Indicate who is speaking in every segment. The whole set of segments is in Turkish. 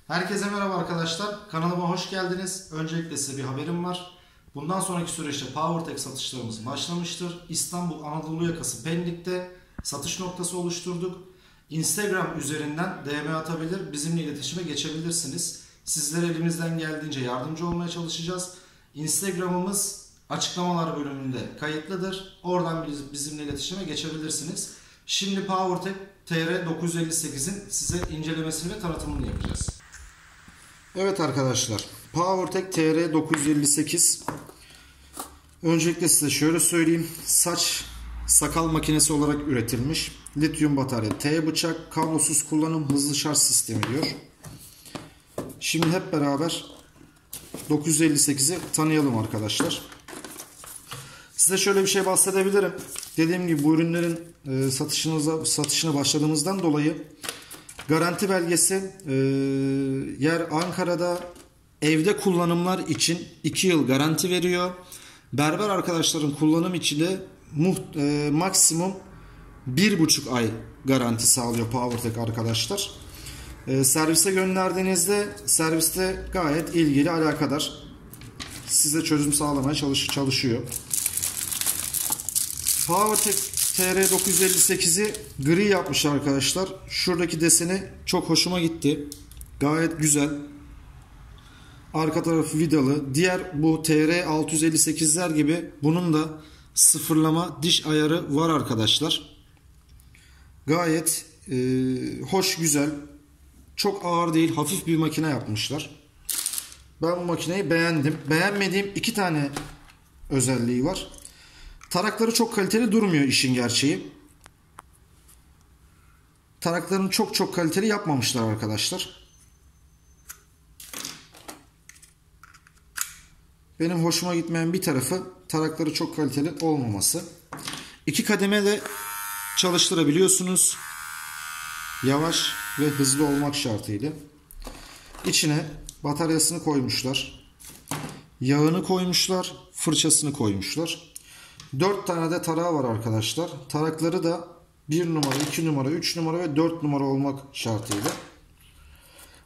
Speaker 1: Herkese merhaba arkadaşlar. Kanalıma hoş geldiniz. Öncelikle size bir haberim var. Bundan sonraki süreçte PowerTech satışlarımız başlamıştır. İstanbul Anadolu Yakası Pendik'te satış noktası oluşturduk. Instagram üzerinden DM atabilir, bizimle iletişime geçebilirsiniz. Sizlere elimizden geldiğince yardımcı olmaya çalışacağız. Instagram'ımız açıklamalar bölümünde kayıtlıdır. Oradan bizimle iletişime geçebilirsiniz. Şimdi PowerTech TR958'in size incelemesini ve tanıtımını yapacağız. Evet arkadaşlar, PowerTech TR958. Öncelikle size şöyle söyleyeyim. Sakal makinesi olarak üretilmiş. Lityum batarya, T bıçak, kablosuz kullanım, hızlı şarj sistemi diyor. Şimdi hep beraber 958'i tanıyalım arkadaşlar. Size şöyle bir şey bahsedebilirim. Dediğim gibi bu ürünlerin satışına başladığımızdan dolayı garanti belgesi yer Ankara'da, evde kullanımlar için 2 yıl garanti veriyor. Berber arkadaşların kullanım için de maksimum 1,5 ay garanti sağlıyor PowerTech arkadaşlar. Servise gönderdiğinizde serviste gayet ilgili, alakadar, size çözüm sağlamaya çalışıyor. PowerTech TR958'i gri yapmış arkadaşlar. Şuradaki deseni çok hoşuma gitti. Gayet güzel. Arka tarafı vidalı. Diğer bu TR658'ler gibi bunun da sıfırlama diş ayarı var arkadaşlar. Gayet hoş, güzel. Çok ağır değil, hafif bir makine yapmışlar. Ben bu makineyi beğendim. Beğenmediğim 2 tane özelliği var. Tarakları çok kaliteli durmuyor, işin gerçeği. Taraklarını çok kaliteli yapmamışlar arkadaşlar. Benim hoşuma gitmeyen bir tarafı tarakları çok kaliteli olmaması. 2 kademede çalıştırabiliyorsunuz. Yavaş ve hızlı olmak şartıyla. İçine bataryasını koymuşlar. Yağını koymuşlar. Fırçasını koymuşlar. 4 tane de tarağı var arkadaşlar. Tarakları da 1 numara, 2 numara, 3 numara ve 4 numara olmak şartıyla.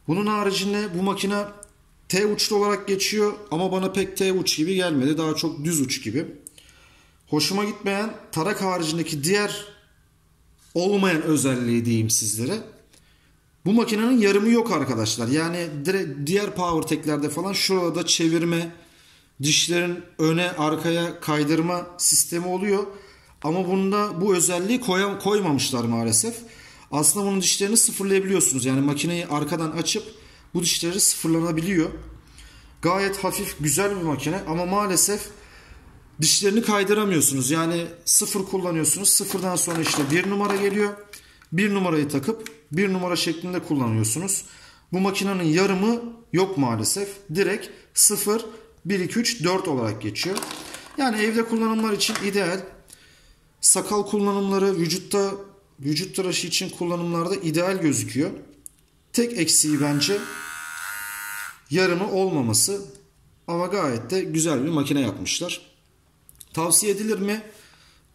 Speaker 1: Bunun haricinde bu makine T uçlu olarak geçiyor ama bana pek T uç gibi gelmedi. Daha çok düz uç gibi. Hoşuma gitmeyen tarak haricindeki diğer olmayan özelliği diyeyim sizlere. Bu makinenin yarımı yok arkadaşlar. Yani diğer PowerTech'lerde falan şurada çevirme, dişlerin öne arkaya kaydırma sistemi oluyor. Ama bunda bu özelliği koymamışlar maalesef. Aslında bunun dişlerini sıfırlayabiliyorsunuz. Yani makineyi arkadan açıp bu dişleri sıfırlanabiliyor. Gayet hafif, güzel bir makine ama maalesef dişlerini kaydıramıyorsunuz. Yani sıfır kullanıyorsunuz. Sıfırdan sonra işte 1 numara geliyor. 1 numarayı takıp 1 numara şeklinde kullanıyorsunuz. Bu makinenin yarımı yok maalesef. Direkt 0, 1, 2, 3, 4 olarak geçiyor. Yani evde kullanımlar için ideal. Sakal kullanımları, vücut tıraşı için kullanımlarda ideal gözüküyor. Tek eksiği bence yarımı olmaması. Ama gayet de güzel bir makine yapmışlar. Tavsiye edilir mi?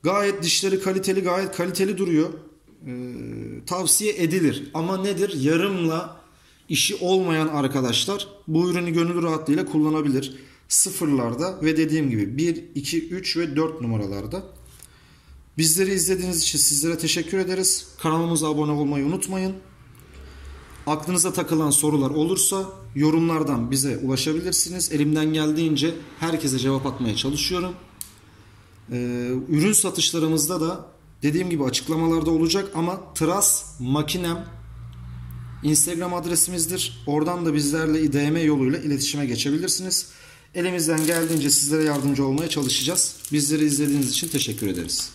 Speaker 1: Gayet dişleri kaliteli, gayet kaliteli duruyor. Tavsiye edilir. Ama nedir? Yarımla işi olmayan arkadaşlar bu ürünü gönül rahatlığıyla kullanabilir. Sıfırlarda ve dediğim gibi 1, 2, 3 ve 4 numaralarda. Bizleri izlediğiniz için sizlere teşekkür ederiz. Kanalımıza abone olmayı unutmayın. Aklınıza takılan sorular olursa yorumlardan bize ulaşabilirsiniz. Elimden geldiğince herkese cevap atmaya çalışıyorum. Ürün satışlarımızda da dediğim gibi açıklamalarda olacak ama Tras Makinem Instagram adresimizdir. Oradan da bizlerle DM yoluyla iletişime geçebilirsiniz. Elimizden geldiğince sizlere yardımcı olmaya çalışacağız. Bizleri izlediğiniz için teşekkür ederiz.